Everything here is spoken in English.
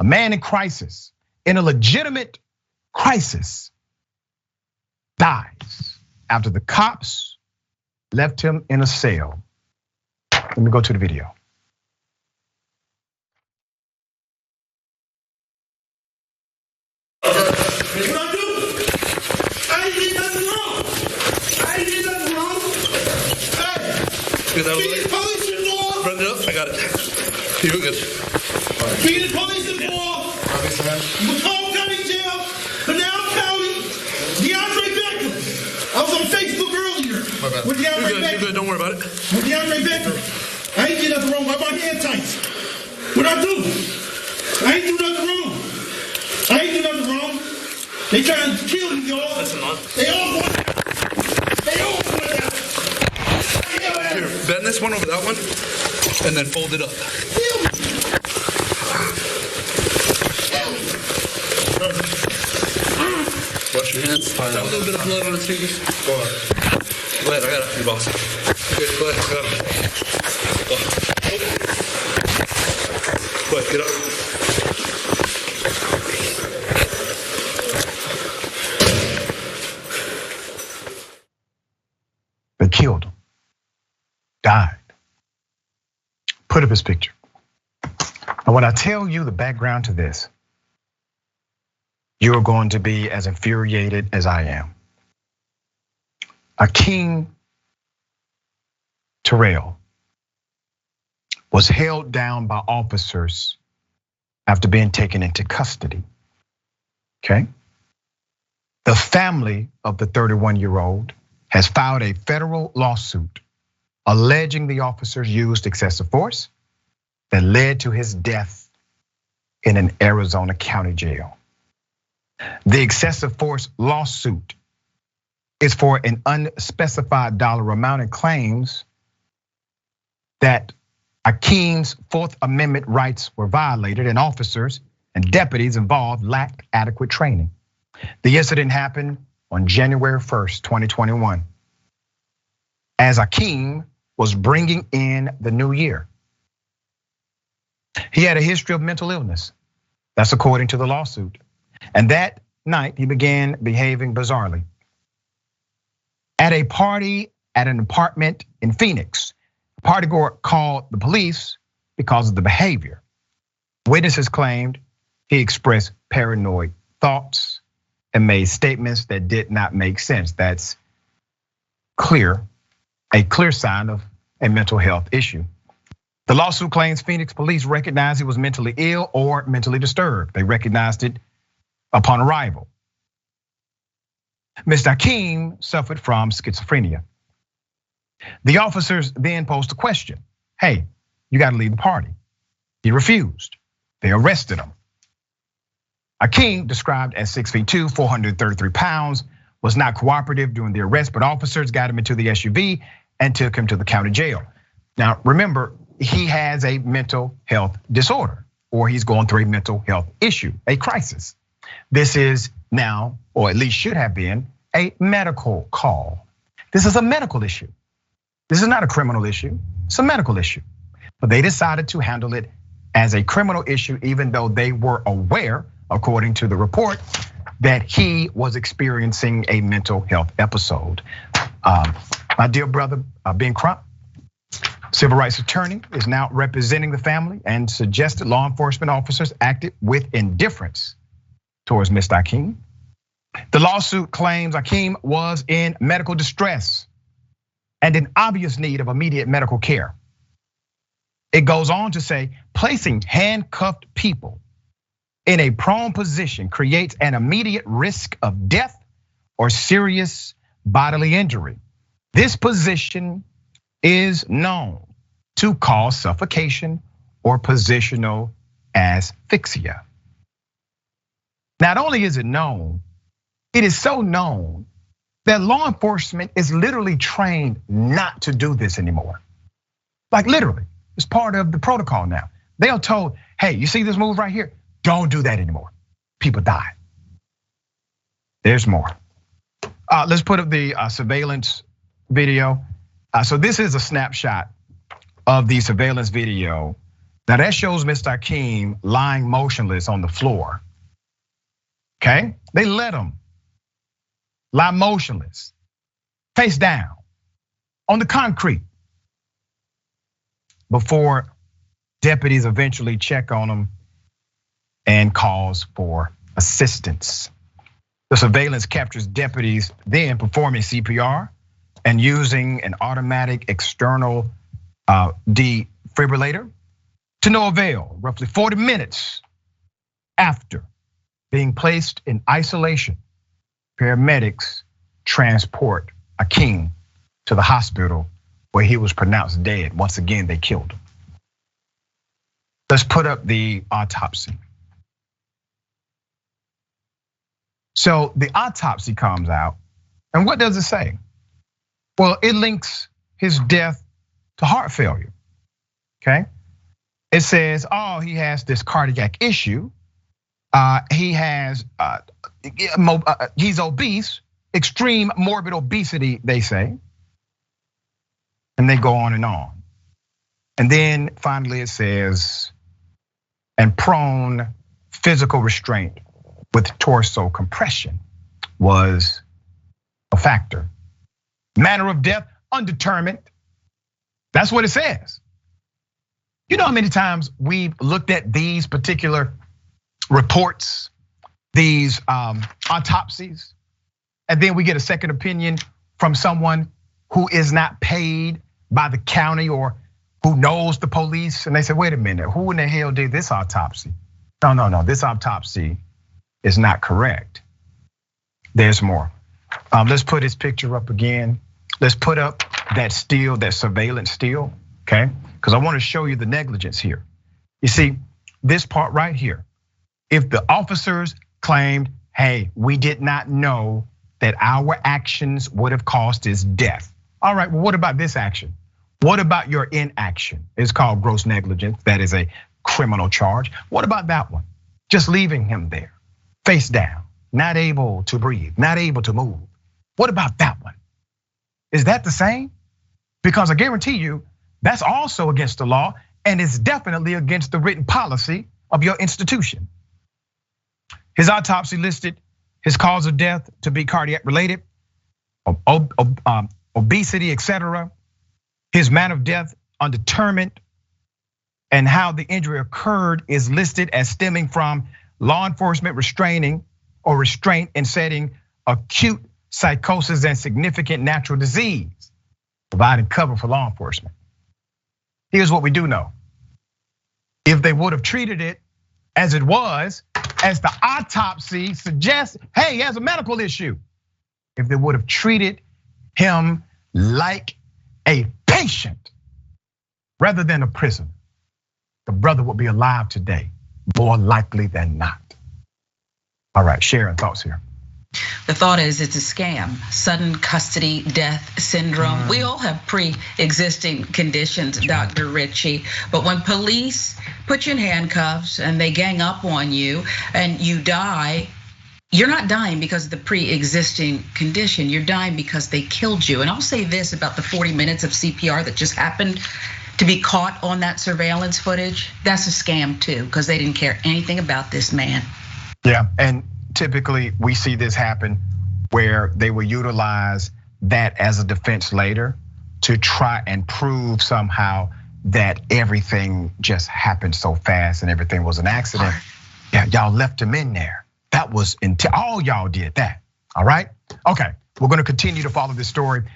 a man in crisis, in a legitimate crisis, dies after the cops left him in a cell. Let me go to the video. What I do? I ain't did nothing wrong. I ain't did nothing wrong. Hey, be the police involved. Run it up. I got it. You're good. Be the police involved. Macomb County Jail, Pinal County, DeAndre Beckham. I was on Facebook earlier. My bad. With DeAndre You're Beckham. good. Don't worry about it. With DeAndre Beckham. I ain't did nothing wrong. Why my hand tights? What I do? I ain't do nothing wrong. I ain't do nothing wrong. They trying to kill me, y'all. Listen, man. They all want it. They all want it. Here, bend this one over that one, and then fold it up. Kill me. Wash your hands. Got a little bit of blood on his fingers. Go ahead. I got it. You boss. Okay, go ahead. I got it. Go ahead. Get up. They killed him, died. Put up his picture. And when I tell you the background to this, you're going to be as infuriated as I am. Akeem Terrell was held down by officers after being taken into custody. Okay? The family of the 31-year-old has filed a federal lawsuit alleging the officers used excessive force that led to his death in an Arizona county jail. The excessive force lawsuit is for an unspecified dollar amount and claims that Akeem's Fourth Amendment rights were violated and officers and deputies involved lacked adequate training. The incident happened on January 1st, 2021, as Akeem was bringing in the new year. He had a history of mental illness. That's according to the lawsuit. And that night, he began behaving bizarrely. At a party at an apartment in Phoenix, a partygoer called the police because of the behavior. Witnesses claimed he expressed paranoid thoughts and made statements that did not make sense. That's a clear sign of a mental health issue. The lawsuit claims Phoenix police recognized he was mentally ill or mentally disturbed. They recognized it upon arrival. Mr. Akeem suffered from schizophrenia. The officers then posed a question. Hey, you gotta leave the party. He refused. They arrested him. Akeem, described as 6'2", 433 pounds, was not cooperative during the arrest, but officers got him into the SUV and took him to the county jail. Now, remember, he has a mental health disorder, or he's going through a mental health issue, a crisis. This is now, or at least should have been, a medical call. This is a medical issue. This is not a criminal issue, it's a medical issue. But they decided to handle it as a criminal issue, even though they were aware, according to the report, that he was experiencing a mental health episode. My dear brother, Ben Crump, civil rights attorney, is now representing the family and suggested law enforcement officers acted with indifference towards Mr. Akeem. The lawsuit claims Akeem was in medical distress and in obvious need of immediate medical care. It goes on to say, placing handcuffed people in a prone position creates an immediate risk of death or serious bodily injury. This position is known to cause suffocation or positional asphyxia. Not only is it known, it is so known that law enforcement is literally trained not to do this anymore. Like literally, it's part of the protocol now. They are told, hey, you see this move right here? Don't do that anymore. People die. There's more. Let's put up the surveillance video. So this is a snapshot of the surveillance video Now that shows Mr. Akeem lying motionless on the floor. Okay, they let him lie motionless, face down on the concrete before deputies eventually check on him and calls for assistance. The surveillance captures deputies then performing CPR and using an automatic external defibrillator to no avail. Roughly 40 minutes after being placed in isolation, paramedics transport Akeem to the hospital where he was pronounced dead. Once again, they killed him. Let's put up the autopsy. So the autopsy comes out, and what does it say? Well, it links his death to heart failure, okay? It says, oh, he has this cardiac issue. He has, he's obese, extreme morbid obesity, they say. And they go on and on. And then finally it says, and prone physical restraint with torso compression was a factor. Manner of death, undetermined. That's what it says. You know how many times we've looked at these particular reports, these autopsies, and then we get a second opinion from someone who is not paid by the county or who knows the police, and they say, wait a minute, who in the hell did this autopsy? No, this autopsy is not correct. There's more. Let's put his picture up again. Let's put up that still, that surveillance still, okay? Because I want to show you the negligence here. You see, this part right here. If the officers claimed, hey, we did not know that our actions would have caused his death. All right, well, what about this action? What about your inaction? It's called gross negligence. That is a criminal charge. What about that one? Just leaving him there, face down, not able to breathe, not able to move. What about that one? Is that the same? Because I guarantee you, that's also against the law, and it's definitely against the written policy of your institution. His autopsy listed his cause of death to be cardiac related, obesity, etc. His manner of death undetermined, and how the injury occurred is listed as stemming from law enforcement restraining or restraint in setting acute psychosis and significant natural disease, providing cover for law enforcement. Here's what we do know. If they would have treated it as it was, as the autopsy suggests, hey, he has a medical issue. If they would have treated him like a patient rather than a prisoner, the brother would be alive today, more likely than not. All right, Sharon, thoughts here. The thought is it's a scam, sudden custody death syndrome. We all have pre-existing conditions, Dr. Richey. But when police put you in handcuffs and they gang up on you and you die, you're not dying because of the pre-existing condition. You're dying because they killed you. And I'll say this about the 40 minutes of CPR that just happened to be caught on that surveillance footage. That's a scam too, because they didn't care anything about this man. Yeah, and typically we see this happen where they will utilize that as a defense later to try and prove somehow that everything just happened so fast and everything was an accident. Yeah, y'all left him in there. That was all y'all did that. All right. Okay, we're going to continue to follow this story.